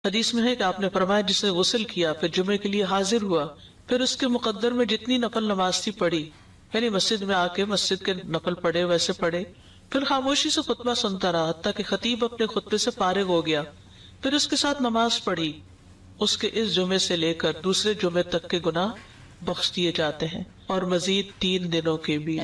حدیث میں ہے کہ آپ نے فرمایا جسے غسل کیا پھر جمعے کے لیے حاضر ہوا پھر اس کے مقدر میں جتنی نفل نماز تھی پڑھی، یعنی مسجد میں آ کے مسجد کے نفل پڑھے ویسے پڑھے، پھر خاموشی سے خطبہ سنتا رہا حتیٰ کہ خطیب اپنے خطبے سے فارغ ہو گیا، پھر اس کے ساتھ نماز پڑھی، اس کے اس جمعے سے لے کر دوسرے جمعے تک کے گناہ بخش دیے جاتے ہیں اور مزید 3 دنوں کے بھی۔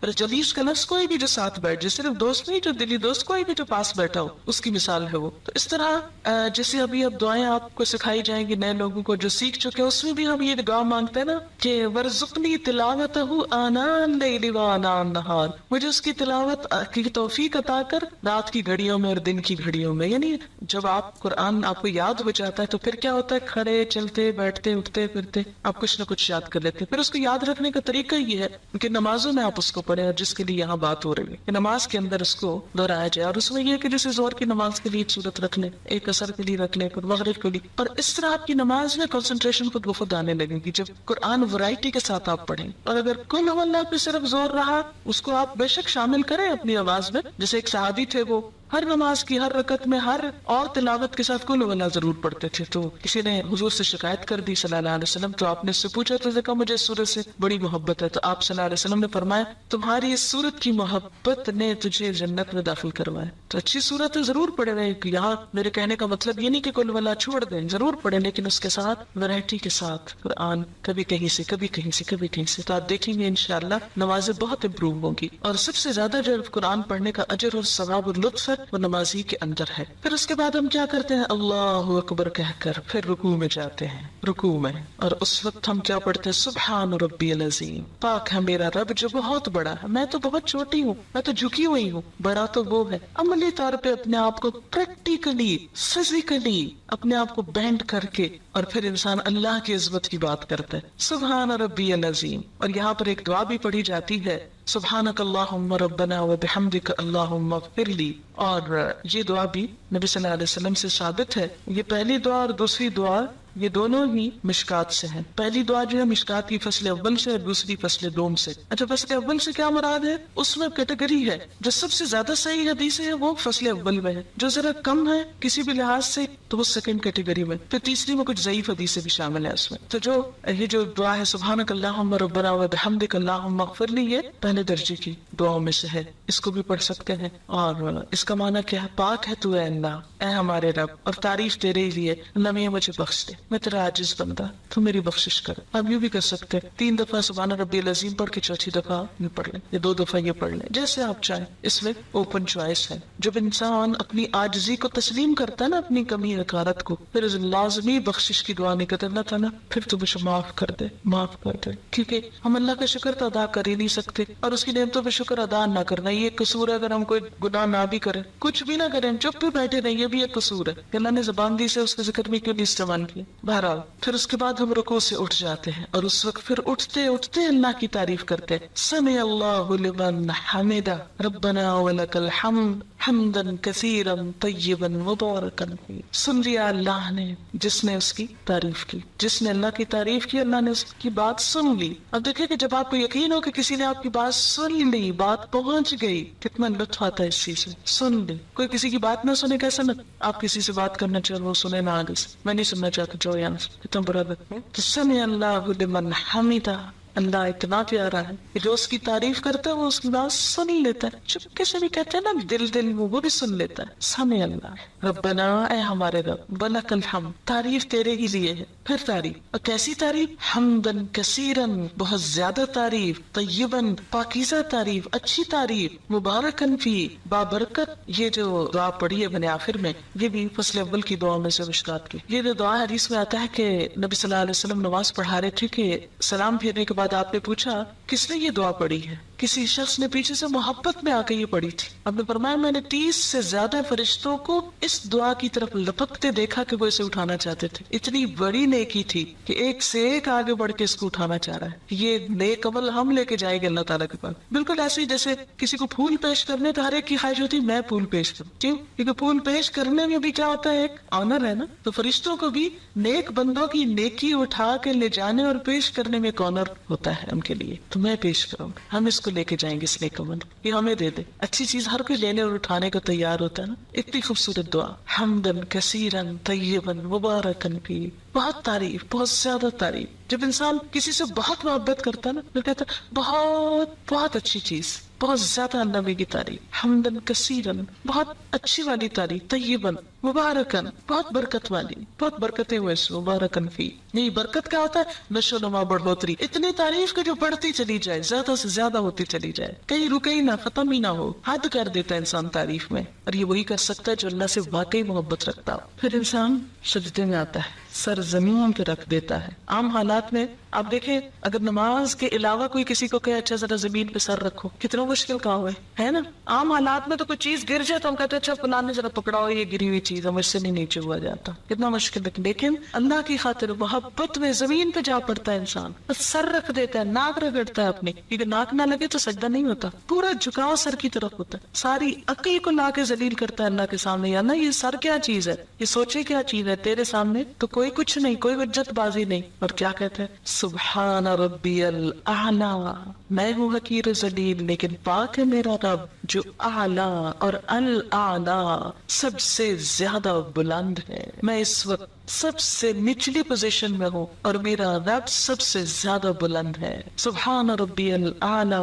پر جلیس کا لفظ کوئی بھی جو ساتھ بیٹھ جائے، صرف دوست نہیں، جو دلی دوست، کوئی بھی جو پاس بیٹھا ہو، اس کی مثال ہے وہ۔ تو اس طرح جیسے ابھی اب دعائیں آپ کو سکھائی جائیں گی نئے لوگوں کو جو سیکھ چکے ہیں، اس میں بھی ہم یہ دعا مانگتے ہیں نا کہ ورزقنی تلاوتہ آناء اللیل وآناء النہار، مجھے اس کی تلاوت کی توفیق عطا کر رات کی گھڑیوں میں اور دن کی گھڑیوں میں۔ یعنی جب آپ قرآن آپ کو یاد ہو جاتا ہے تو پھر کیا ہوتا ہے، کھڑے چلتے بیٹھتے اٹھتے پھرتے آپ کچھ نہ کچھ یاد کر لیتے ہیں۔ پھر اس کو یاد رکھنے کا طریقہ یہ ہے کہ نمازوں میں آپ اس کو پڑھیں، اور جس کے لیے یہاں بات ہو رہی ہے کہ نماز کے اندر اس کو دہرایا جائے، اور اس میں یہ کہ جیسے زہر کی نماز کے لیے ایک صورت رکھ لیں، ایک عصر کے لیے رکھ لیں، پھر مغرب کے لیے، اور اس طرح آپ کی نماز میں کنسنٹریشن خود بخود آنے لگے گی جب قرآن ورائٹی کے ساتھ آپ پڑھیں۔ اور اگر کل اللہ پہ صرف زور رہا، اس کو آپ بے شک شامل کریں اپنی آواز میں، جیسے ایک صحابی تھے، وہ ہر نماز کی ہر رکعت میں ہر اور تلاوت کے ساتھ کل اللہ ضرور پڑھتے تھے۔ تو کسی نے حضور سے شکایت کر دی صلی اللہ علیہ وسلم، تو آپ نے اس سے پوچھا تو کہا مجھے اس سورت سے بڑی محبت ہے، تو آپ صلی اللہ علیہ وسلم نے فرمایا تمہاری اس سورت کی محبت نے تجھے جنت میں داخل کروایا۔ تو اچھی سورت ضرور پڑھے رہے، یہاں میرے کہنے کا مطلب یہ نہیں کہ کل اللہ چھوڑ دیں، ضرور پڑھیں، لیکن اس کے ساتھ ویرائٹی کے ساتھ قرآن، کبھی کہیں سے کبھی کہیں سے کبھی کہیں سے، تو آپ دیکھیں گے انشاءاللہ نمازیں بہت امپروو ہوں گی۔ اور سب سے زیادہ جو قرآن پڑھنے کا اجر اور ثواب اور لطف ہے وہ نمازی کے اندر ہے۔ پھر اس کے بعد ہم کیا کرتے ہیں، اللہ اکبر کہہ کر پھر رکوع میں جاتے ہیں، رکوع میں، اور اس وقت ہم کیا پڑھتے ہیں، سبحان ربی العظیم، پاک ہے میرا رب جو بہت بڑا ہے، میں تو بہت چھوٹی ہوں، میں تو جھکی ہوئی ہوں، بڑا تو وہ ہے۔ عملی طور پہ اپنے آپ کو پریکٹیکلی فزیکلی اپنے آپ کو بینڈ کر کے، اور پھر انسان اللہ کی عظمت کی بات کرتا ہے، سبحان ربی العظیم۔ اور یہاں پر ایک دعا بھی پڑھی جاتی ہے، سبحانک اللہم ربنا وبحمدک اللہم اغفر لی، اور یہ دعا بھی نبی صلی اللہ علیہ وسلم سے ثابت ہے۔ یہ پہلی دعا اور دوسری دعا یہ دونوں ہی مشکات سے ہیں۔ پہلی دعا جو ہے مشکات کی فصل اول سے، اور دوسری فصل دوم سے۔ اچھا، فصل اول سے کیا مراد ہے، اس میں کیٹیگری ہے، جو سب سے زیادہ صحیح حدیث ہے وہ فصل اول میں ہے، جو ذرا کم ہے کسی بھی لحاظ سے تو وہ سیکنڈ کیٹیگری میں، پھر تیسری میں کچھ ضعیف حدیثیں بھی شامل ہیں اس میں۔ تو جو یہ جو دعا ہے سبحانک اللہم ربنا وبحمدک اللہم اغفر لی، یہ پہلے درجے کی دعاؤں میں سے ہے، اس کو بھی پڑھ سکتے ہیں۔ اور اس کا معنی کیا ہے، پاک ہے تو اے اللہ، اے ہمارے رب، اور تعریف تیرے ہی لیے، اللہ میں مجھے بخش دے، میں تیرا عاجز بندہ، تو میری بخشش کر۔ آپ یوں بھی کر سکتے ہیں، 3 دفعہ سبحان ربی العظیم پڑھ کے چوتھی دفعہ یہ پڑھ لیں، یا 2 دفعہ یہ پڑھ لیں، جیسے آپ چاہیں، اس میں اوپن چوائس ہے۔ جب انسان اپنی عاجزی کو تسلیم کرتا ہے نا، اپنی کمی حقارت کو، پھر لازمی بخشش کی دعا نہیں کرتا، اللہ تعالیٰ پھر تو مجھے معاف کر دے، معاف کر دے، کیونکہ ہم اللہ کا شکر تو ادا کر ہی نہیں سکتے، اور اس کی نعمتوں پہ شکر ادا نہ کرنا یہ قصور ہے۔ اگر ہم کوئی گناہ نہ بھی کریں، کچھ بھی نہ کریں، چپ بھی بیٹھے رہیں، یہ بھی ایک قصور ہے کہ اللہ نے زبان دی سے اس کے ذکر میں کیوں نہیں استعمال کیا۔ بہرحال پھر اس کے بعد ہم رکوع سے اٹھ جاتے ہیں، اور اس وقت پھر اٹھتے اٹھتے اللہ کی تعریف کرتے ہیں، سمع اللہ لمن حمدہ ربنا ولک الحمد حمدا کثیرا طیبا مبارکا فیہ۔ سن لیا اللہ نے جس نے اس کی تعریف کی، جس نے اللہ کی تعریف کی، اللہ نے اس کی بات سن لی۔ اب دیکھیں کہ جب آپ کو یقین ہو کہ کسی نے آپ کی بات سن لی، بات پہنچ گئی، کتنا لطف آتا ہے اس چیز سے، سن لی۔ کوئی کسی کی بات نہ سنے، کیسا نہ، آپ کسی سے بات کرنا چاہے وہ سنے نہ، آگے سے میں نہیں سننا چاہتا، جو یہاں سے کتنا برا لگتا ہے۔ تو سمع اللہ لمن حمدہ، اللہ اتنا پیارا ہے کہ جو اس کی تعریف کرتا ہے وہ اس کی بات سن لیتا ہے، چپکے سے بھی کہتے ہیں نا، دل وہ بھی سن لیتا ہے۔ سمع اللہ ربنا، اے ہمارے رب، ولک الحمد، تعریف تیرے ہی لیے ہے، پھر تعریف، اور کیسی تعریف، حمدن کثیرن، بہت زیادہ تعریف، طیبن، پاکیزہ تعریف، اچھی تعریف، مبارکن فی، بابرکت۔ یہ جو دعا پڑھی ہے میں نے آخر میں، یہ بھی فصل اول کی دعا میں سے مشکات کی۔ یہ جو دعا حدیث میں آتا ہے کہ نبی صلی اللہ علیہ وسلم نماز پڑھا رہے تھے کہ سلام پھیرنے کے بعد آپ نے پوچھا کس نے یہ دعا پڑھی ہے، کسی شخص نے پیچھے سے محبت میں آ کے یہ پڑھی تھی۔ آپ نے فرمایا میں نے 30 سے زیادہ فرشتوں کو اس دعا کی طرف لپکتے دیکھا کہ وہ اسے اٹھانا چاہتے تھے، اتنی بڑی نیکی تھی کہ ایک سے ایک آگے بڑھ کے اس کو اٹھانا چاہ رہا ہے۔ یہ نیک عمل ہم لے کے جائیں گے اللہ تعالیٰ کے پاس، بالکل ایسے ہی جیسے کسی کو پھول پیش کرنے تو ہر ایک کی خواہش ہوتی ہے میں پھول پیش کروں، کیوں؟ کیونکہ پھول پیش کرنے میں بھی کیا ہوتا ہے، ایک آنر ہے نا۔ تو فرشتوں کو بھی نیک بندوں کی نیکی اٹھا کے لے جانے اور پیش کرنے میں ایک آنر ہوتا ہے ان کے لیے، تو میں پیش کروں گا، ہم اس کو لے کے جائیں گے اس نیک عمل، یہ ہمیں دے دے. اچھی چیز ہر کوئی لینے اور اٹھانے کو تیار ہوتا ہے نا. اتنی خوبصورت دعا، حمدن کثیرن طیبا مبارکن فی، بہت تعریف، بہت زیادہ تعریف. جب انسان کسی سے بہت محبت کرتا ہے نا تو کہتا ہے بہت بہت اچھی چیز، بہت زیادہ اللہ کی تعریف. حمدن کثیرن، بہت اچھی والی تعریف. طیبن مبارکن، بہت برکت والی، بہت برکتیں ہوئے اس مبارکن فی. یہی برکت کیا ہوتا ہے؟ نشو نما، بڑھوتری. اتنی تعریف کہ جو بڑھتی چلی جائے، زیادہ سے زیادہ ہوتی چلی جائے، کہیں رکے ہی نہ، ختم ہی نہ ہو. حد کر دیتا ہے انسان تعریف میں، اور یہ وہی کر سکتا ہے جو اللہ سے واقعی محبت رکھتا ہو. پھر انسان سجدے میں آتا ہے، سر زمین پہ رکھ دیتا ہے. عام حالات میں آپ دیکھیں، اگر نماز کے علاوہ کوئی کسی کو کہے اچھا ذرا زمین پہ سر رکھو، کتنا مشکل کام ہے نا. عام حالات میں تو کوئی چیز گر جائے تو ہم کہتے ہیں اچھا فلاں نے ذرا پکڑاؤ یہ گری ہوئی چیز ہے، مجھ سے نہیں نیچے ہوا جاتا، کتنا مشکل ہے. لیکن اللہ کی خاطر محبت میں زمین پہ جا پڑتا ہے انسان، سر رکھ دیتا ہے، ناک رگڑتا ہے اپنی، کیونکہ ناک نہ لگے تو سجدہ نہیں ہوتا. پورا جھکاؤ سر کی طرف ہوتا ہے، ساری عقل کو لا کے ذلیل کرتا ہے اللہ کے سامنے. یا نا یہ سر کیا چیز ہے، یہ سوچے کیا چیز ہے، تیرے سامنے تو کوئی کچھ نہیں، کوئی حجت بازی نہیں. اور کیا کہتے ہیں؟ سبحان ربی الاعلی، میں ہوں حقیر ذلیل لیکن پاک ہے میرا رب جو اعلی اور الاعلی سب سے زیادہ بلند ہے. میں اس وقت سب سے نچلی پوزیشن میں ہوں اور میرا رب سب سے زیادہ بلند ہے. سبحان ربی الاعلی.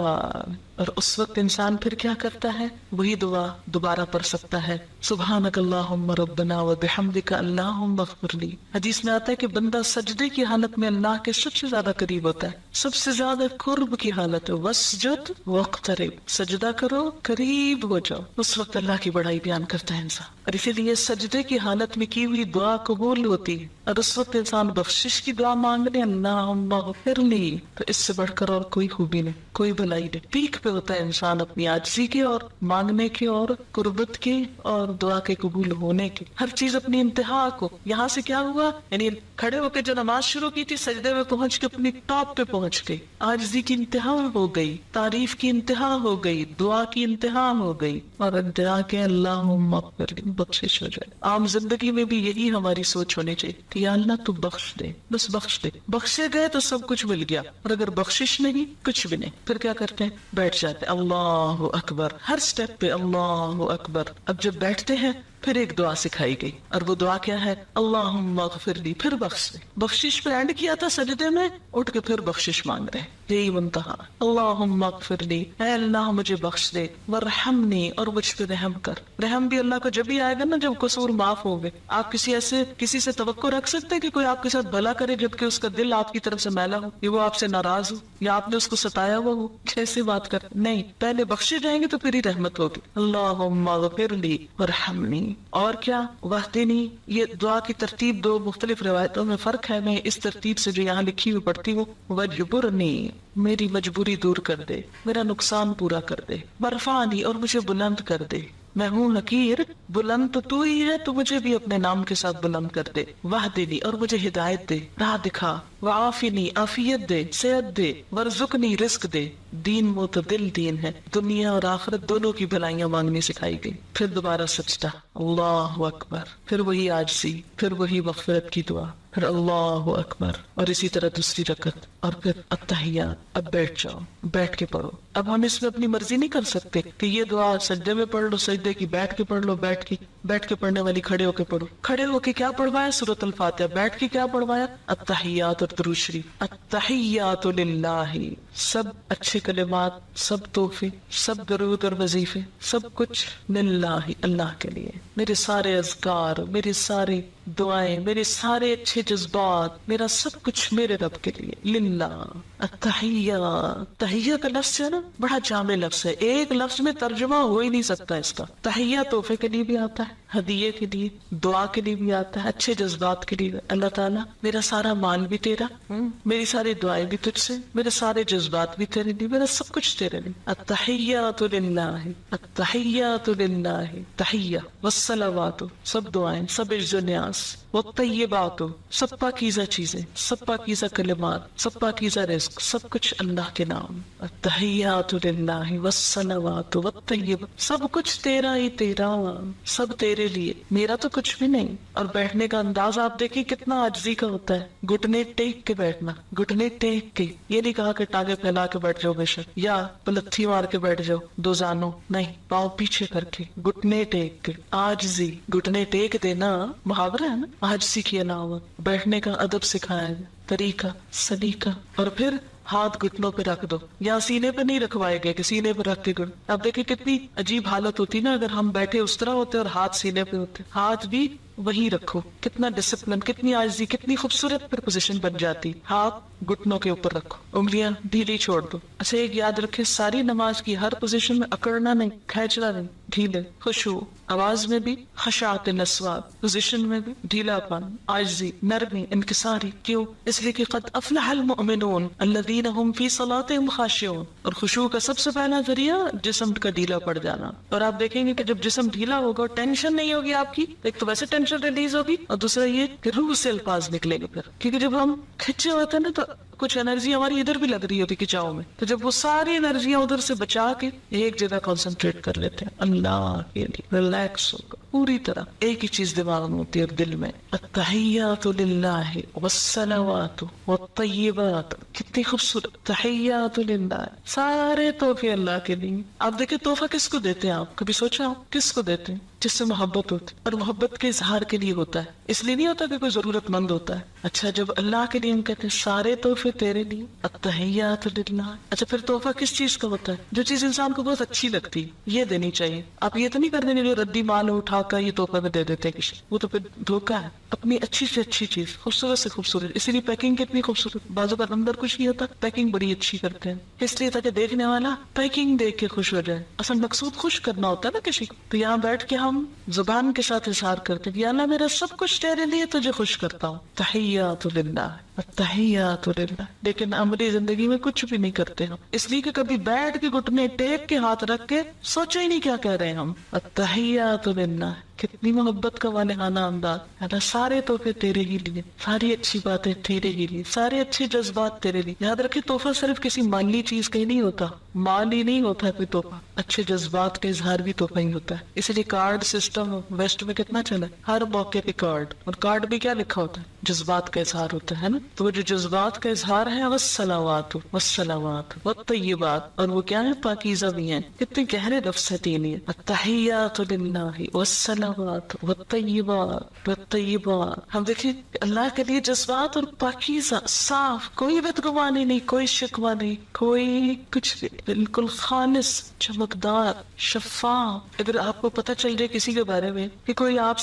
اور اس وقت انسان پھر کیا کرتا ہے؟ وہی دعا دوبارہ پڑھ سکتا ہے، سبحانک اللہم ربنا وبحمدک اللہم اغفر لی. حدیث میں آتا ہے کہ بندہ سجدے کی حالت میں اللہ کے سب سے زیادہ قریب ہوتا ہے، سب سے زیادہ قرب کی حالت ہے. واسجد واقترب، سجدہ کرو، قریب ہو جاؤ. اس وقت اللہ کی بڑائی بیان کرتا ہے انسان، اور اسی لیے سجدے کی حالت میں کی ہوئی دعا قبول ہوتی ہے. اور اس وقت انسان بخشش کی دعا مانگ لے، اللہم اغفر لی، تو اس سے بڑھ کر اور کوئی خوبی نہیں، کوئی بھلائی نہیں. پیک پہ ہوتا ہے انسان اپنی عاجزی کے اور مانگنے کے اور قربت کے اور دعا کے قبول ہونے کے. ہر چیز اپنی انتہا کو. یہاں سے کیا ہوا؟ یعنی کھڑے ہو کے جو نماز شروع کی تھی، سجدے میں پہنچ کے اپنی ٹاپ پہ پہنچ گئی، عاجزی کی انتہا ہو گئی، تعریف کی انتہا ہو گئی، دعا کی انتہا ہو گئی، اور انتہا کے اللہم اغفر لی، بخشش ہو جائے. عام زندگی میں بھی یہی ہماری سوچ ہونی چاہیے کہ یا اللہ تو بخش دے، بس بخش دے. بخشے گئے تو سب کچھ مل گیا، اور اگر بخشش نہیں، کچھ بھی نہیں. پھر کیا کرتے ہیں؟ بیٹھ جاتے. اللہ اکبر، ہر سٹیپ پہ اللہ اکبر. اب جب بیٹھتے ہیں پھر ایک دعا سکھائی گئی، اور وہ دعا کیا ہے؟ اللہم اغفر لی. پھر بخش دے. بخشش پہ اینڈ کیا تھا سجدے میں، اٹھ کے پھر بخشش مانگ رہے. یہی منتہا. اللہم اغفر لی، اے اللہ مجھے بخش دے، ورحمنی، اور مجھ پہ رحم کر. رحم بھی اللہ کو جب ہی آئے گا نا جب قصور معاف ہو گئے. آپ کسی سے توقع رکھ سکتے ہیں کہ کوئی آپ کے ساتھ بھلا کرے جبکہ اس کا دل آپ کی طرف سے میلا ہو، یا وہ آپ سے ناراض ہو، یا آپ نے اس کو ستایا ہوا ہو؟ کیسے بات کر؟ نہیں، پہلے بخشے جائیں گے تو پھر ہی رحمت ہوگی. اللہم اغفر لی ورحمنی. اور کیا؟ واہدنی. یہ دعا کی ترتیب دو مختلف روایتوں میں فرق ہے، میں اس ترتیب سے جو یہاں لکھی ہوئی پڑھتی ہوں. وجبرنی، میری مجبوری دور کر دے، میرا نقصان پورا کر دے. ورفعنی، اور مجھے بلند کر دے. میں ہوں حقیر، بلند تو ہی ہے، تو مجھے بھی اپنے نام کے ساتھ بلند کر دے. واہدنی، اور مجھے ہدایت دے، راہ دکھا. وعافنی، عافیت دے، صحت دے. ورزقنی، رزق دے. دین معتدل دین ہے، دنیا اور آخرت دونوں کی بھلائیاں مانگنی سکھائی گئی. پھر دوبارہ سجدہ، اللہ اکبر. پھر وہی عاجزی، پھر وہی مغفرت کی دعا، پھر اللہ اکبر. اور اسی طرح دوسری رکعت، اور پھر التحیات. اب بیٹھ جاؤ، بیٹھ کے پڑھو. اب ہم اس میں اپنی مرضی نہیں کر سکتے کہ یہ دعا سجدے میں پڑھ لو، سجدے کی بیٹھ کے پڑھ لو، بیٹھ کے پڑھنے والی کھڑے ہو کے پڑھو. کھڑے ہو کے کیا پڑھوایا؟ سورۃ الفاتحہ. بیٹھ کے کیا پڑھوایا؟ التحیات اور درود شریف. التحیات للہ، سب اچھے کلمات، سب تحفے، سب درود اور وظیفے، سب کچھ للہ، اللہ کے لیے. میرے سارے اذکار، میری ساری دعائیں، میرے سارے اچھے جذبات، میرا سب کچھ میرے رب کے لیے، للہ. التحیہ، تحیہ کا لفظ ہے نا، بڑا جامع لفظ ہے، ایک لفظ میں ترجمہ ہو ہی نہیں سکتا اس کا. تحیہ تحفے کے لیے بھی آتا ہے، ہدیے کے لیے، دعا کے لیے بھی آتا ہے، اچھے جذبات کے لیے. اللہ تعالیٰ میرا سارا مال بھی تیرا، میری ساری دعائیں بھی تجھ سے، میرے سارے جذبات بھی تیرے لیے، میرا سب کچھ تیرے لیے. التحیات للہ، التحیات للہ، تحیہ والصلوات، سب دعائیں، سب عز و نیاز، والطیبات، سب پاکیزہ چیزیں، سب پاکیزہ کلمات، سب پاکیزہ رزق، سب کچھ اللہ کے نام. التحیات للہ والصلوات والطیبات، سب کچھ تیرا ہی تیرا، سب تیرے لیے، میرا تو کچھ بھی نہیں. اور بیٹھنے کا انداز آپ دیکھیں کتنا عاجزی کا ہوتا ہے. گھٹنے ٹیک کے بیٹھنا، گھٹنے ٹیک کے. یہ نہیں کہا کہ ٹانگیں پھیلا کے بیٹھ جاؤ بے شک، یا پلتھی مار کے بیٹھ جاؤ دو زانوں، نہیں، پاؤں پیچھے کر کے گھٹنے ٹیک کے. عاجزی، گھٹنے ٹیک دینا محاورہ ہے نا، عاجزی کی علامت. بیٹھنے کا ادب سکھایا گیا، طریقہ، سلیقہ. اور پھر ہاتھ گھٹنوں پہ رکھ دو، یا سینے پہ نہیں رکھوائے گئے کہ سینے پہ رکھ کے گھٹ. اب دیکھیں کتنی عجیب حالت ہوتی نا اگر ہم بیٹھے اس طرح ہوتے اور ہاتھ سینے پہ ہوتے. ہاتھ بھی وہی رکھو. کتنا ڈسپلن، کتنی عاجزی، کتنی خوبصورت پھر پوزیشن بن جاتی. ہاتھ گھٹنوں کے اوپر رکھو، انگلیاں ڈھیلی چھوڑ دو. اچھا ایک یاد رکھے، ساری نماز کی ہر پوزیشن میں اکڑنا نہیں، کھینچنا نہیں، ڈھیلے. خشوع، آواز میں بھی خشاعت الاسوات، پوزیشن میں بھی ڈھیلا پن، عاجزی، نرمی، انکساری. کیوں؟ اس لیے کہ قد افلح المؤمنون الذین هم فی صلاتهم خاشعون. اور خشوع کا سب سے پہلا ذریعہ جسم کا ڈھیلا پڑ جانا. اور آپ دیکھیں گے کہ جب جسم ڈھیلا ہوگا اور ٹینشن نہیں ہوگی آپ کی، ایک تو ویسے ٹینشن ریلیز ہوگی، اور دوسرا یہ کہ روح سے الفاظ نکلیں گے پھر. کیونکہ جب ہم کھچے ہوتے ہیں نا تو کچھ انرجی ہماری ادھر بھی لگ رہی ہوتی کھچاؤ میں، تو جب وہ ساری انرجیاں ادھر سے بچا کے ایک جگہ کانسنٹریٹ کر لیتے ہیں اللہ کے لیے، ریلیکس ہوگا پوری طرح. ایک ہی چیز دماغ میں ہوتی ہے اور دل میں، التحیات للہ والصلوات والطیبات. کتنی خوبصورت، تحیات للہ، سارے تحفے اللہ کے لیے. آپ دیکھیں تحفہ کس کو دیتے ہیں؟ آپ کبھی سوچا ہو کس کو دیتے ہیں؟ جس سے محبت ہوتی، اور محبت کے اظہار کے لیے ہوتا ہے، اس لیے نہیں ہوتا کہ کوئی ضرورت مند ہوتا ہے. اچھا جب اللہ کے لیے ہم کہتے ہیں سارے تحفے تیرے لیے، التحیات للہ. اچھا پھر تحفہ کس چیز کا ہوتا ہے؟ جو چیز انسان کو بہت اچھی لگتی یہ دینی چاہیے. آپ یہ تو نہیں کر دیں جو ردی مال اٹھا کر یہ تحفہ میں دے دیتے ہیں کسی، وہ تو پھر دھوکہ ہے. اپنی اچھی سے اچھی چیز، خوبصورت سے خوبصورت. اسی لیے پیکنگ کتنی خوبصورت، بازو کا اندر کچھ نہیں ہوتا، پیکنگ بڑی اچھی کرتے ہیں اس لیے تاکہ دیکھنے والا پیکنگ دیکھ کے خوش ہو جائے. اصل مقصود خوش کرنا ہوتا ہے نا کسی کو. تو یہاں بیٹھ کے ہم زبان کے ساتھ اظہار کرتے ہیں یا اللہ میرا سب کچھ تیرے لیے، تجھے خوش کرتا ہوں. تحیات للہ، التحیات للہ. لیکن عملی زندگی میں کچھ بھی نہیں کرتے ہم، اس لیے کہ کبھی بیٹھ کے گھٹنے ٹیک کے ہاتھ رکھ کے سوچا ہی نہیں کیا کہہ رہے ہیں ہم. التحیات للہ، کتنی محبت کا والہانہ انداز. اللہ سارے تحفے تیرے ہی لیے، ساری اچھی باتیں تیرے ہی لیے، سارے اچھے جذبات تیرے لیے. یاد رکھیں تحفہ صرف کسی مالی چیز کا ہی نہیں ہوتا، مالی نہیں ہوتا ہے کوئی تحفہ، اچھے جذبات کا اظہار بھی تحفہ ہی ہوتا ہے. اس لیے کارڈ سسٹم ویسٹ میں کتنا چلا ہے، ہر موقع پہ کارڈ. اور کارڈ بھی کیا لکھا ہوتا ہے؟ جذبات کا اظہار ہوتا ہے نا. تو وہ جو جذبات کا اظہار ہے والصلوات والسلامات والطیبات، اور وہ کیا ہے؟ پاکیزہ بھی ہیں. کتنے گہرے لفظ ہے تین یہ، التحیات للہ والصلوات والطیبات والطیبات. ہم دیکھیں اللہ کے لیے جذبات اور پاکیزہ، صاف، کوئی بدگمانی نہیں، کوئی شکوہ نہیں، کوئی کچھ نہیں، بالکل خالص، چمکدار، شفاف. اگر آپ کو پتہ چل جائے کسی کے بارے میں کہ کوئی آپ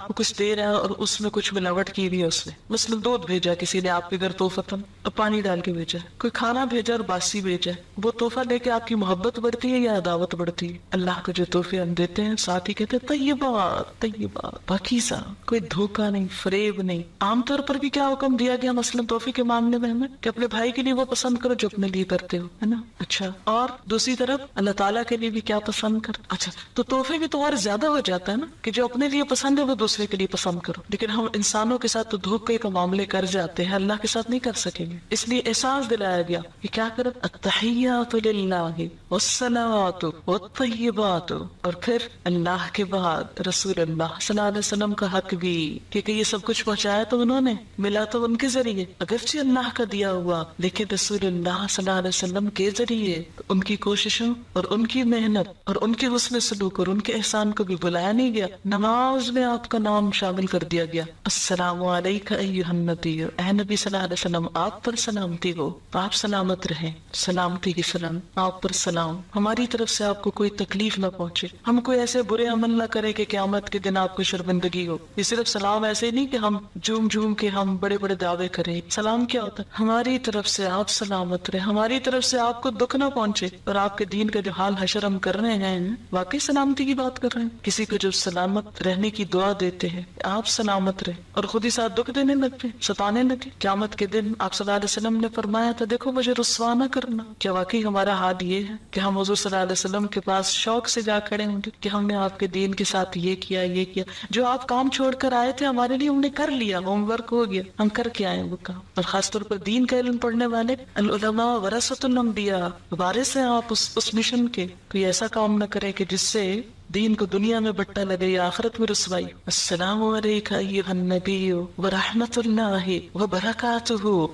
کو کچھ دے رہا ہے اور اس میں کچھ ملاوٹ کی ہوئی ہے، اس نے مثلا دودھ بھیجا کسی نے آپ کے گھر تحفتاً اور پانی ڈال کے بھیجا، کوئی کھانا بھیجا اور باسی بھیجا، وہ تحفہ لے کے آپ کی محبت بڑھتی ہے یا عداوت بڑھتی ہے؟ اللہ کو جو تحفے ہم دیتے ہیں ساتھ ہی کہتے ہیں طیبات، طیبات، پاکیزہ، کوئی دھوکہ نہیں، فریب نہیں. عام طور پر بھی کیا حکم دیا گیا مثلا تحفے کے معاملے میں ہمیں کہ اپنے بھائی کے لیے وہ پسند کرو جو اپنے لیے کرتے ہو، ہے نا. اچھا اور دوسری طرف اللہ تعالیٰ کے لیے بھی کیا پسند کر. اچھا تو تحفے بھی تو اور زیادہ ہو جاتا ہے نا کہ جو اپنے لیے پسند ہے وہ دوسرے کے لیے پسند کرو. لیکن ہم انسانوں کے ساتھ تو دھوکے کا معاملے کر جاتے ہیں، اللہ کے ساتھ نہیں کر سکیں گے. اس لیے احساس دلایا گیا کہ کیا کرو، التحیات للہ والصلوات والطیبات. اور پھر اللہ کے بعد رسول اللہ صلی اللہ علیہ وسلم کا حق بھی، کیونکہ یہ سب کچھ پہنچایا تو انہوں نے، ملا تو ان کے ذریعے، اگرچہ اللہ کا دیا ہوا لیکن رسول اللہ صلی اللہ علیہ وسلم کے ذریعے. ان کی کوششوں اور ان کی محنت اور ان کے حسن سلوک اور ان کے احسان کو بھی بلایا نہیں گیا. نماز میں آپ کا نام شامل کر دیا گیا، السلام علیکہ ایھا النبی، اے نبی صلی اللہ علیہ وسلم آپ پر سلامتی ہو، آپ سلامت رہیں، سلامتی کی سلام آپ پر سلام. ہماری طرف سے آپ کو کوئی تکلیف نہ پہنچے، ہم کوئی ایسے برے عمل نہ کرے کہ قیامت کے دن آپ کو شرمندگی ہو. یہ صرف سلام ایسے ہی نہیں کہ ہم جھوم جھوم کے ہم بڑے بڑے دعوے کریں. سلام کیا ہوتا ہے؟ ہماری طرف سے آپ سلامت رہیں، ہماری طرف سے آپ کو دکھ نہ پہنچے. اور آپ کے دین کا جو حال حشر ہم کر رہے ہیں واقعی سلامتی کی بات کر رہے ہیں. کسی کو جو سلامت رہنے کی دعا دیتے ہیں آپ سلامت رہیں اور خود ہی ساتھ دکھ دینے لگتے، ستانے لگے. قیامت کے دن آپ صلی اللہ علیہ وسلم نے فرمایا تھا دیکھو مجھے رسوا نہ کرنا. کیا واقعی ہمارا حال یہ ہے کہ ہم حضور صلی اللہ علیہ وسلم کے پاس شوق سے جا کھڑے ہوں گے کہ ہم نے آپ کے دین کے ساتھ یہ کیا، یہ کیا، جو آپ کام چھوڑ کر آئے تھے ہمارے لیے ہم نے کر لیا، ہوم ورک ہو گیا، ہم کر کے آئے وہ کام. اور خاص طور پر دین کا علم پڑھنے والے العلماء ورثۃ الانبیاء، وارث ہیں آپ اس مشن کے. کوئی ایسا کام نہ کرے کہ جس سے دین کو دنیا میں بٹا لگے یا آخرت میں رسوائی. السلام علیکہ ایھا النبی ورحمۃ اللہ وبرکاتہ.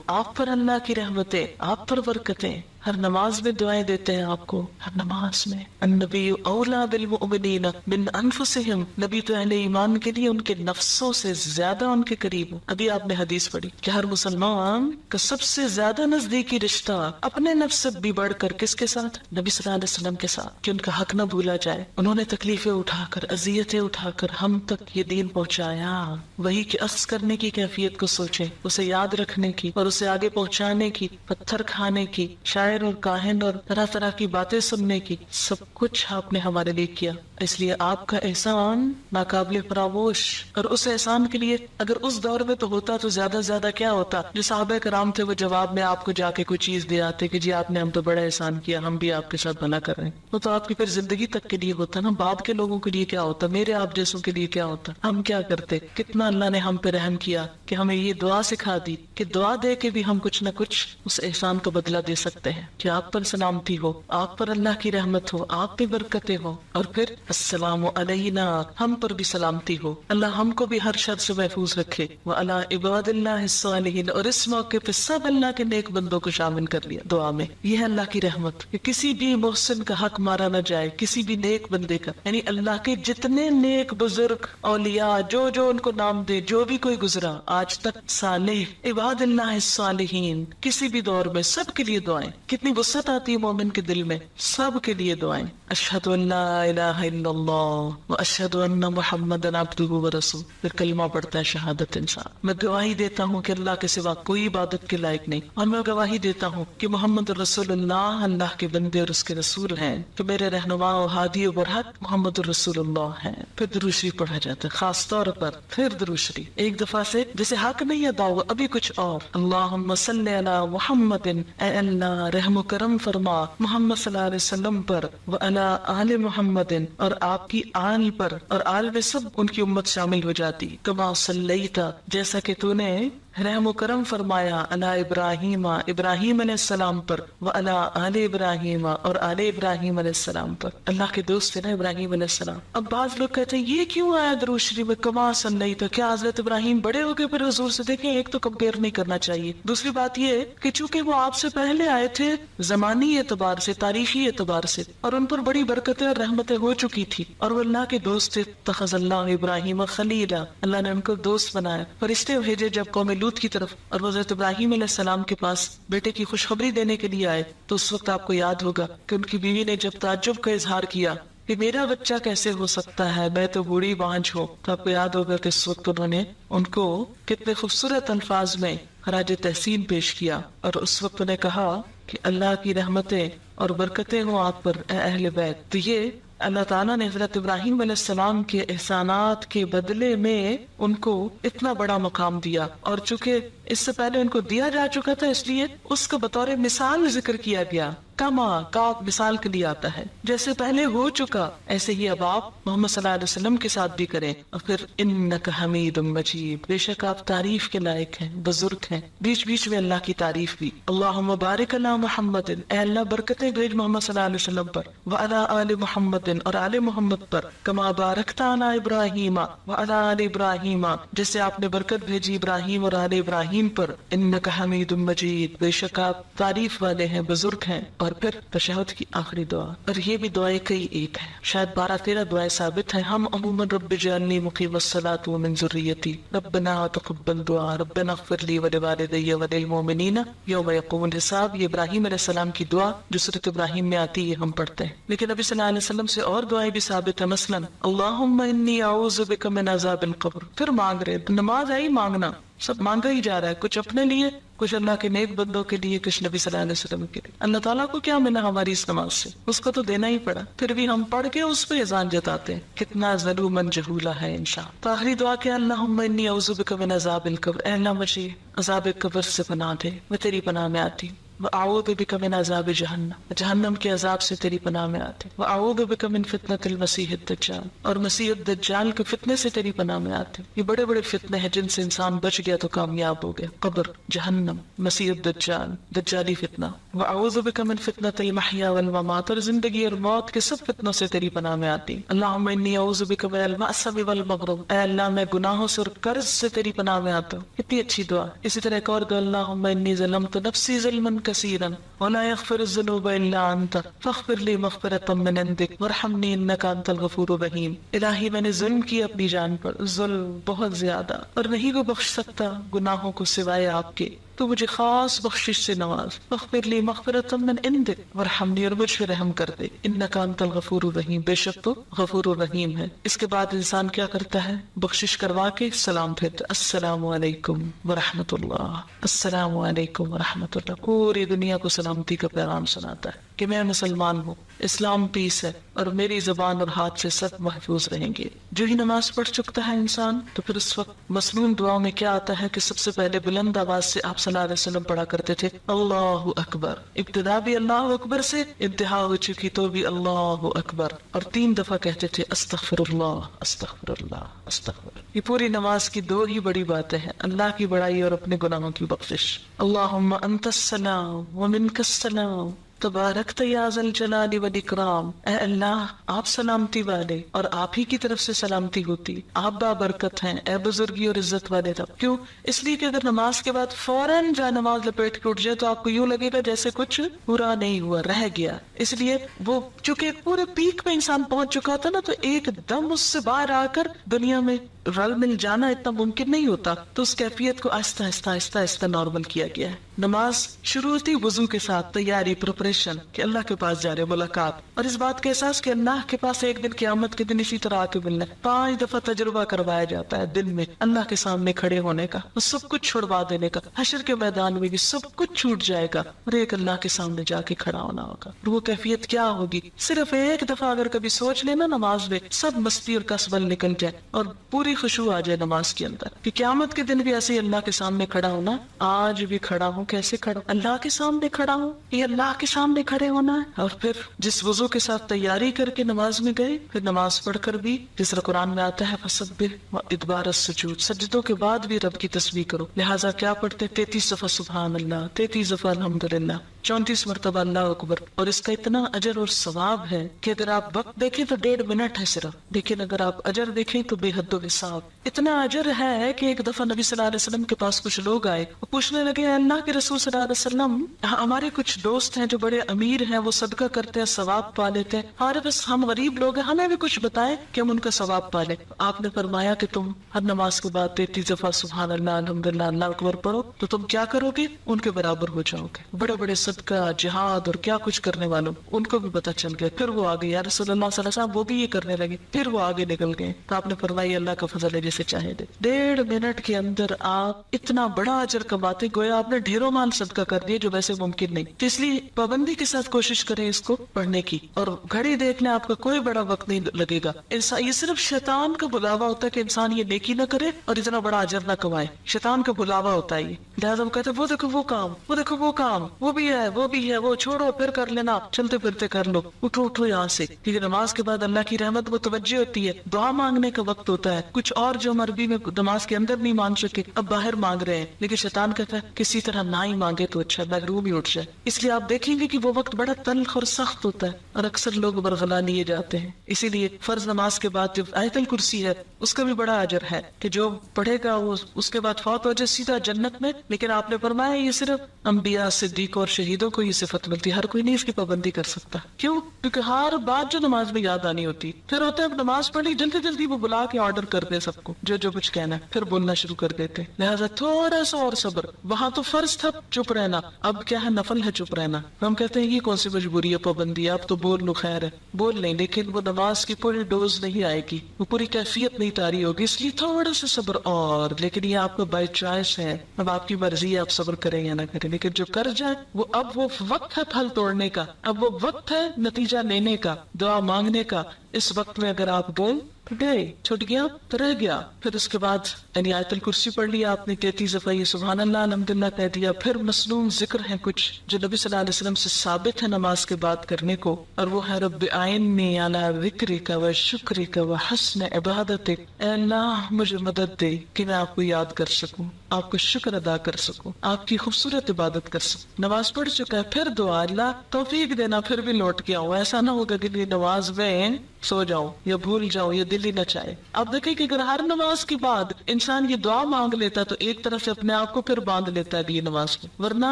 آپ پر اللہ کی رحمتیں، آپ پر برکتیں. ہر نماز میں دعائیں دیتے ہیں آپ کو، ہر نماز میں. النبی اولا بالمؤمنین من انفسہم. نبی تو اہل ایمان کے لیے ان کے نفسوں سے زیادہ ان کے قریب ہو. ابھی آپ نے حدیث پڑھی کہ ہر مسلمان کا سب سے زیادہ نزدیکی رشتہ اپنے نفس سے بھی بڑھ کر کس کے ساتھ؟ نبی صلی اللہ علیہ وسلم کے ساتھ، کہ ان کا حق نہ بھولا جائے. انہوں نے تکلیفیں اٹھا کر، اذیتیں اٹھا کر ہم تک یہ دین پہنچایا. وہی کہ اخذ کرنے کی کیفیت کو سوچیں، اسے یاد رکھنے کی اور اسے آگے پہنچانے کی، پتھر کھانے کی، شاعر اور کاہن اور طرح طرح کی باتیں سننے کی، سب کچھ آپ نے ہمارے لیے کیا. اس لیے آپ کا احسان ناقابل فراموش. اور اس احسان کے لیے اگر اس دور میں تو ہوتا تو زیادہ زیادہ کیا ہوتا. جو صحابہ کرام تھے وہ جواب میں آپ کو جا کے کوئی چیز دے آتے کہ جی آپ نے ہم تو بڑا احسان کیا، ہم بھی آپ کے ساتھ بھلا کر رہے ہیں. وہ تو آپ کی پھر زندگی تک کے لیے ہوتا نا. بعد کے لوگوں کے لیے کیا ہوتا، میرے آپ جیسوں کے لیے کیا ہوتا. ہم کیا کرتے. کتنا اللہ نے ہم پہ رحم کیا کہ ہمیں یہ دعا سکھا دی کہ دعا دے کے بھی ہم کچھ نہ کچھ اس احسان کا بدلہ دے سکتے ہیں. کہ آپ پر سلامتی ہو، آپ پر اللہ کی رحمت ہو، آپ پہ برکتیں ہو. اور پھر السلام علینا، ہم پر بھی سلامتی ہو. اللہ ہم کو بھی ہر شر سے محفوظ رکھے. وعلی عباد اللہ الصالحین. اور اس موقع پہ سب اللہ کے نیک بندوں کو شامل کر لیا دعا میں. یہ ہے اللہ کی رحمت کہ کسی بھی محسن کا حق مارا نہ جائے، کسی بھی نیک بندے کا. یعنی اللہ کے جتنے نیک بزرگ اولیاء جو ان کو نام دے، جو بھی کوئی گزرا آج تک، صالح عباد اللہ الصالحین، کسی بھی دور میں سب کے لیے دعائیں. کتنی وسعت آتی ہے مومن کے دل میں. سب کے لیے دعائیں. اشہد ان لا الہ الا اللہ واشہد ان محمدا عبدہ ورسولہ. پھر کلمہ پڑھتا ہے شہادت انسان. میں گواہی دیتا ہوں کہ اللہ کے سوا کوئی عبادت کے لائق نہیں، اور میں گواہی دیتا ہوں کہ محمد رسول اللہ اللہ کے بندے اور اس کے رسول ہیں. کہ میرے رہنما و ہادی و برحق محمد رسول اللہ ہیں. پھر درود شریف پڑھا جاتا ہے خاص طور پر. پھر درود شریف ایک دفعہ سے جیسے حق نہیں ادا ہوا، ابھی کچھ اور. اللہم صلی علی محمد، اے اللہ رحم و کرم فرما محمد صلی اللہ علیہ وسلم پر، وعلی آل محمد، اور آپ کی آل پر. اور آل میں سب ان کی امت شامل ہو جاتی. کما صلیت، جیسا کہ تو نے رحم و کرم فرمایا، علی ابراہیم، ابراہیم علیہ السلام پر، وعلی آل ابراہیم، اور آل ابراہیم علیہ السلام پر. اللہ کے دوست تھے نا ابراہیم علیہ السلام. اب بعض لوگ کہتے ہیں یہ کیوں آیا درود شریف میں کما صلیت؟ کیا حضرت ابراہیم بڑے ہو گئے پھر حضور سے؟ دیکھیں ایک تو کمپیئر نہیں کرنا چاہیے. دوسری بات یہ کہ چونکہ وہ آپ سے پہلے آئے تھے زمانی اعتبار سے، تاریخی اعتبار سے، اور ان پر بڑی برکتیں اور رحمتیں ہو چکی تھی، اور وہ اللہ کے دوست تھے. اتخذ اللہ ابراہیم خلیلا، اللہ نے ان کو دوست بنایا. فرشتے بھیجے جب قوم لوط کی طرف، اور وہ حضرت ابراہیم علیہ السلام کے پاس بیٹے کی خوشخبری دینے کے لیے آئے. تو اس وقت آپ کو یاد ہوگا کہ ان کی بیوی نے جب تعجب کا اظہار کیا کہ میرا بچہ کیسے ہو سکتا ہے، میں تو بوڑھی بانجھ ہوں. تو آپ کو یاد ہوگا کہ اس وقت انہوں نے ان کو کتنے خوبصورت الفاظ میں خراج تحسین پیش کیا. اور اس وقت انہیں کہا کہ اللہ کی رحمتیں اور برکتیں ہوں آپ پر اے اہل بیت. تو یہ اللہ تعالیٰ نے حضرت ابراہیم علیہ السلام کے احسانات کے بدلے میں ان کو اتنا بڑا مقام دیا. اور چونکہ اس سے پہلے ان کو دیا جا چکا تھا، اس لیے اس کو بطور مثال ذکر کیا گیا. کما کا مثال کے لیے آتا ہے، جیسے پہلے ہو چکا ایسے ہی اب آپ محمد صلی اللہ علیہ وسلم کے ساتھ بھی کریں. اور پھر انک حمید مجید، بے شک آپ تعریف کے لائق ہیں، بزرگ ہیں. بیچ بیچ میں اللہ کی تعریف بھی. اللہم بارک علی محمد، اے اللہ برکتیں بھیج محمد صلی اللہ علیہ وسلم پر، وعلی آل محمد، اور آل محمد پر، کما بارکت علی ابراہیم وعلی آل ابراہیم، جیسے آپ نے برکت بھیجی ابراہیم اور آل ابراہیم پر. انک حمید مجید، بے شک آپ تعریف والے ہیں، بزرگ ہیں. اور پھر تشہد کی آخری دعا. اور یہ بھی دعائیں کئی ایک ہیں، شاید 12-13 دعائیں ثابت ہیں. ہم عموماً رب اجعلنی مقیم الصلاۃ ومن ذریتی، ربنا تقبل دعا، ربنا اغفر لی ولوالدی وللمؤمنین یوم یقوم الحساب. یہ ابراہیم علیہ السلام کی دعا جو سورۃ ابراہیم میں آتی ہے ہم پڑھتے ہیں. لیکن نبی صلی اللہ علیہ وسلم سے اور دعائیں بھی ثابت ہیں. مثلا اللہم انی اعوذ بک من عذاب القبر. پھر مانگ رہے، نماز آئی مانگنا، سب مانگا ہی جا رہا ہے، کچھ اپنے لیے، کچھ اللہ کے نیک بندوں کے لیے، کچھ نبی صلی اللہ علیہ وسلم کے لیے. اللہ تعالیٰ کو کیا ملا ہماری اس نماز سے؟ اس کو تو دینا ہی پڑا، پھر بھی ہم پڑھ کے اس پہ اذان جتاتے ہیں. کتنا ظلومن جہولا ہے انسان. تو آخری دعا کیا؟ اللہم انی اعوذ بک من عذاب القبر، اے اللہ مجھے عذاب قبر سے پناہ دے، میں تیری پناہ میں آتی ہوں. وَأَعُوذُ بِكَ مِنْ عَذَابِ جَهَنَّمَ، جہنم کے عذاب سے تیری پناہ میں آتے ہیں. وَأَعُوذُ بِكَ مِنْ فِتْنَةِ الْمَسِيحِ الدَّجَّالِ، اور مسیح الدجال کے فتنے سے تیری پناہ میں آتے ہیں. یہ بڑے بڑے فتنے ہیں جن سے انسان بچ گیا تو کامیاب ہو گیا. قبر، جہنم، مسیح الدجال، دجالی فتنہ. وَأَعُوذُ بِكَ مِنْ فِتْنَةِ الْمَحْيَا وَالْمَمَاتِ، اور زندگی اور موت کے سب فتنوں سے تیری پناہ میں آتی. اللہم انی اعوذ بک من المأثم والمغرم، اے اللہ میں گناہوں سے اور قرض سے تیری پناہ میں آتا ہوں. کتنی اچھی دعا. اسی طرح ایک اور دعا، اللہم انی ظلمت نفسی ظلما کثیرا ولا یغفر الذنوب الا انت فاغفر لی مغفرۃ من عندک وارحمنی انک انت الغفور الرحیم. الہی میں نے ظلم کیا اپنی جان پر، ظلم بہت زیادہ، اور نہیں کو بخش سکتا گناہوں کو سوائے آپ کے، تو مجھے خاص بخشش سے نواز. فاغفر لی مغفرۃ من عندک وارحمنی، اور مجھ پہ رحم کر دے. انک انت الغفور الرحیم، بے شک تو غفور الرحیم ہے. اس کے بعد انسان کیا کرتا ہے؟ بخشش کروا کے سلام پھیرتا، السلام علیکم ورحمۃ اللہ، السلام علیکم ورحمۃ اللہ. پوری دنیا کو سلامتی کا پیغام سناتا ہے کہ میں مسلمان ہوں، اسلام پیس ہے، اور میری زبان اور ہاتھ سے سب محفوظ رہیں گے. جو ہی نماز پڑھ چکتا ہے انسان، تو پھر اس وقت مصنون دعاؤں میں کیا آتا ہے کہ سب سے پہلے بلند آواز سے آپ صلی اللہ علیہ وسلم پڑھا کرتے تھے اللہ اکبر. ابتدا بھی اللہ اکبر سے، انتہا ہو چکی تو بھی اللہ اکبر، اور 3 دفعہ کہتے تھے استغفر اللہ استغفر اللہ استغفر. یہ پوری نماز کی 2 ہی بڑی باتیں ہیں، اللہ کی بڑائی اور اپنے گناہوں کی بخشش. اللہم انت السلام ومنک السلام تبارکت یا ذا الجلال والاکرام. اے اللہ آپ سلامتی والے اور آپ ہی کی طرف سے سلامتی ہوتی، آپ بابرکت ہیں، اے بزرگی اور عزت والے رب. کیوں؟ اس لیے کہ اگر نماز کے بعد فوراً جائے نماز لپیٹ کے اٹھ جائے تو آپ کو یوں لگے گا جیسے کچھ پورا نہیں ہوا، رہ گیا. اس لیے وہ چونکہ پورے پیک پہ انسان پہنچ چکا تھا نا، تو ایک دم اس سے باہر آ کر دنیا میں رل مل جانا اتنا ممکن نہیں ہوتا. تو اس کیفیت کو آہستہ آہستہ آہستہ آہستہ نارمل کیا گیا ہے. نماز شروع ہوتی وضو کے ساتھ، تیاری، پریپریشن کہ اللہ کے پاس جا رہے، ملاقات، اور اس بات کا احساس کہ اللہ کے پاس ایک دن قیامت کے دن اسی طرح آ کے ملنا ہے. 5 دفعہ تجربہ کروایا جاتا ہے دن میں اللہ کے سامنے کھڑے ہونے کا، اور سب کچھ چھڑوا دینے کا. حشر کے میدان میں بھی سب کچھ چھوٹ جائے گا اور ایک اللہ کے سامنے جا کے کھڑا ہونا ہوگا. اور وہ کیفیت کیا ہوگی؟ صرف ایک دفعہ اگر کبھی سوچ لینا نماز میں، سب مستی اور کسبل نکل جائے اور پوری خوشبو آ جائے نماز کے اندر کہ قیامت کے دن بھی ایسے ہی اللہ کے سامنے کھڑا ہونا. آج بھی کھڑا ہوں، کیسے کھڑا ہوں؟ اللہ کے سامنے کھڑا ہوں. یہ اللہ کے سامنے کھڑے ہونا ہے. اور پھر جس وضو کے ساتھ تیاری کر کے نماز میں گئے، پھر نماز پڑھ کر بھی جس طرح قرآن میں آتا ہے فسبح وادبار السجود، سجدوں کے بعد بھی رب کی تسبیح کرو. لہٰذا کیا پڑھتے؟ 33 دفعہ سبحان اللہ، 33 دفعہ الحمدللہ، 34 مرتبہ اللہ اکبر. اور اس کا اتنا اجر اور ثواب ہے کہ اگر آپ وقت دیکھیں تو 1.5 منٹ ہے صرف، لیکن اگر آپ اجر دیکھیں تو بے حد و حساب. اتنا اجر ہے کہ ایک دفعہ نبی صلی اللہ علیہ وسلم کے پاس کچھ لوگ آئے اور پوچھنے لگے اللہ کے رسول صلی اللہ علیہ وسلم، ہمارے کچھ دوست ہیں جو بڑے امیر ہیں، وہ صدقہ کرتے ہیں، ثواب پا لیتے ہیں، ہمارے بس ہم غریب لوگ ہیں، ہمیں بھی کچھ بتائیں کہ ہم ان کا ثواب پا لیں. آپ نے فرمایا کہ تم ہر نماز کے بعد 33 دفعہ سبحان اللہ الحمدللہ اللہ اکبر پڑھو تو تم کیا کرو گے؟ ان کے برابر ہو جاؤ گے. بڑے بڑے صدقہ، جہاد اور کیا کچھ کرنے والوں ان کو بھی پتہ چل گیا. پھر وہ آگے، یا رسول اللہ صلی اللہ علیہ وسلم، وہ بھی یہ کرنے لگے. پھر وہ آگے نکل گئے تو آپ نے فرمایا اللہ کا فضل ہے جسے چاہے دے. 1.5 منٹ کے اندر آپ اتنا بڑا اجر کماتے، گویا آپ نے ڈھیروں مال صدقہ کر دیے جو ویسے ممکن نہیں. تو اس لیے پابندی کے ساتھ کوشش کریں اس کو پڑھنے کی، اور گھڑی دیکھ لیں، آپ کا کوئی بڑا وقت نہیں لگے گا. یہ صرف شیطان کا بلاوا ہوتا ہے کہ انسان یہ نیکی نہ کرے اور اتنا بڑا اجر نہ کمائے. شیطان کا بلاوا ہوتا ہے یہ. لہٰذا وہ کہتے ہیں وہ دیکھو وہ کام، وہ دیکھو وہ کام، وہ بھی ہے وہ بھی ہے، وہ چھوڑو پھر کر لینا، چلتے پھرتے کر لو، اٹھو اٹھو یہاں سے. کیونکہ نماز کے بعد اللہ کی رحمت متوجہ ہوتی ہے، دعا مانگنے کا وقت ہوتا ہے. کچھ اور جو عربی میں نماز کے اندر نہیں مانگ سکے اب باہر مانگ رہے ہیں، لیکن شیطان کہتا ہے کسی طرح نہ ہی مانگے تو اچھا، محروم ہی اٹھ جائے. اس لیے آپ دیکھیں گے کہ وہ وقت بڑا تلخ اور سخت ہوتا ہے اور اکثر لوگ برغلا لیے جاتے ہیں. اسی لیے فرض نماز کے بعد جو آیت الکرسی ہے اس کا بھی بڑا اجر ہے کہ جو پڑھے گا وہ اس کے بعد فوت ہو جائے سیدھا جنت میں. لیکن آپ نے فرمایا یہ صرف انبیاء، صدیق اور شہیدوں کو یہ صفت ملتی ہے، ہر کوئی نہیں اس کی پابندی کر سکتا. کیوں؟ کیونکہ ہر بات جو نماز میں یاد آنی ہوتی. پھر ہوتا ہے نماز پڑھی جلدی جلدی وہ بلا کے آرڈر کر دے سب کو جو کچھ کہنا ہے، پھر بولنا شروع کر دیتے. لہٰذا تھوڑا سا اور صبر. وہاں تو فرض تھا چپ رہنا، اب کیا ہے نفل ہے چپ رہنا. ہم کہتے ہیں یہ کون سی مجبوری ہے، پابندی ہے، اب تو بول لو، خیر ہے بول لیں، لیکن وہ نماز کی پوری ڈوز نہیں آئے گی، وہ پوری کیفیت نہیں تاری ہوگی. اس لیے تھوڑا سا صبر اور. لیکن یہ آپ کا بائی چوائس ہے، اب آپ کی مرضی ہے آپ صبر کریں یا نہ کریں. لیکن جو کر جائے اب وہ وقت ہے پھل توڑنے کا، اب وہ وقت ہے نتیجہ لینے کا، دعا مانگنے کا. اس وقت میں اگر آپ بول گئے, چھٹ گیا تو رہ گیا. پھر اس کے بعد یعنی آیت الکرسی پڑھ لیا آپ نے 33 دفعہ, یہ سبحان اللہ الحمدللہ کہہ دیا. پھر مصنون ذکر ہیں کچھ جو نبی صلی اللہ علیہ وسلم سے ثابت ہے نماز کے بعد کرنے کو, اور وہ ہے رب اعنی علی ذکرک و شکرک و حسن عبادتک, اے اللہ مجھے مدد دے کہ میں آپ کو یاد کر سکوں, آپ کو شکر ادا کر سکوں, آپ کی خوبصورت عبادت کر سکوں. نماز پڑھ چکا ہے, پھر دعا اللہ توفیق دینا پھر بھی لوٹ کے آؤں. ایسا نہ ہوگا کہ نماز میں سو جاؤں یا بھول جاؤں یا دل ہی نہ چاہے. اب دیکھیں کہ اگر ہر نماز کے بعد انسان یہ دعا مانگ لیتا تو ایک طرف سے اپنے آپ کو پھر باندھ لیتا ہے یہ نماز کو, ورنہ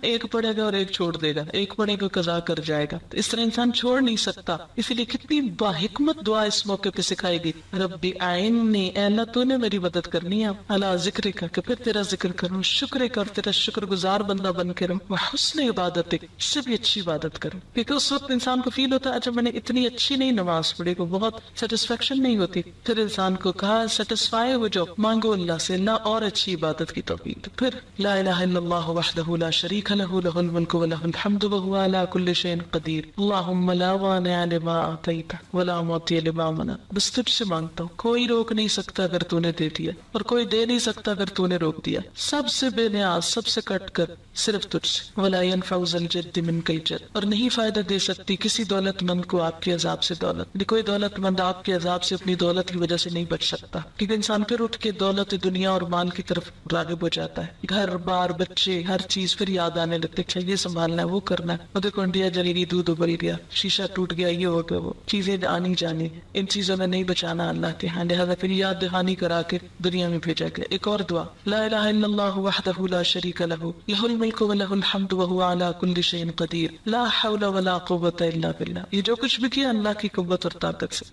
ایک پڑھے گا اور ایک چھوڑ دے گا, ایک پڑھے گا قضا کر جائے گا. تو اس طرح انسان چھوڑ نہیں سکتا. اسی لیے کتنی باحکمت دعا اس موقع پہ سکھائی گئی, ربی اعنی, اے اللہ تو نے میری مدد کرنی ہے, اللہ ذکر کا کہ پھر تیرا ذکر کروں, شکر کا اور تیرا شکر گزار بندہ بن کے رہوں, حسن عبادت اس سے بھی اچھی عبادت کروں. کیونکہ اس وقت انسان کو فیل ہوتا ہے اچھا میں نے اتنی اچھی نہیں نماز پڑھی, کو بہت سیٹسفیکشن نہیں ہوتی. پھر انسان کو کہا سیٹسفائی ہو جاؤ, مانگو اللہ سے اللہ اور اچھی عبادت کی توفیق. پھر لا الہ الا اللہ وحدہ لا شریک لہ لہ الملک و لہ الحمد وہو علی کل شیء قدیر, اللہم لا مانع لما اعطیت ولا معطی لما منعت. بس تجھ سے مانگتا ہوں, کوئی روک نہیں سکتا اگر تو نے دے دیا, اور کوئی دے نہیں سکتا اگر تو نے روک دیا. سب سے بے نیاز, سب سے کٹ کر صرف تجھ سے. ولا ينفع ذا الجد منک الجد, اور نہیں فائدہ دے سکتی کسی دولت مند کو آپ کے عذاب سے دولت. کوئی دولت مند آپ کے عذاب سے اپنی دولت کی وجہ سے نہیں بچ سکتا, کیونکہ انسان پھر اٹھ کے دولت دنیا اور مال کی طرف راغب ہو جاتا ہے. گھر بار بچے ہر چیز پھر یاد آنے لگتے, اچھا یہ سنبھالنا ہے وہ کرنا ہے, وہ دیکھو انڈیا جلی گئی, دودھ ابل گیا, شیشہ ٹوٹ گیا, یہ ہو گیا, وہ چیزیں آنی جانی, ان چیزوں میں نہیں بچانا اللہ کے ہاں, لہٰذا پھر یاد دہانی کرا کے دنیا میں بھیجا گیا. ایک اور دعا, لا الہ الا اللہ وحدہ لا شریک لہ لہ الملک و لہ الحمد وہو علی کل شیء قدیر, لا حول ولا قوۃ الا باللہ. یہ جو کچھ بھی کیا اللہ کی قوت اور طاقت سے.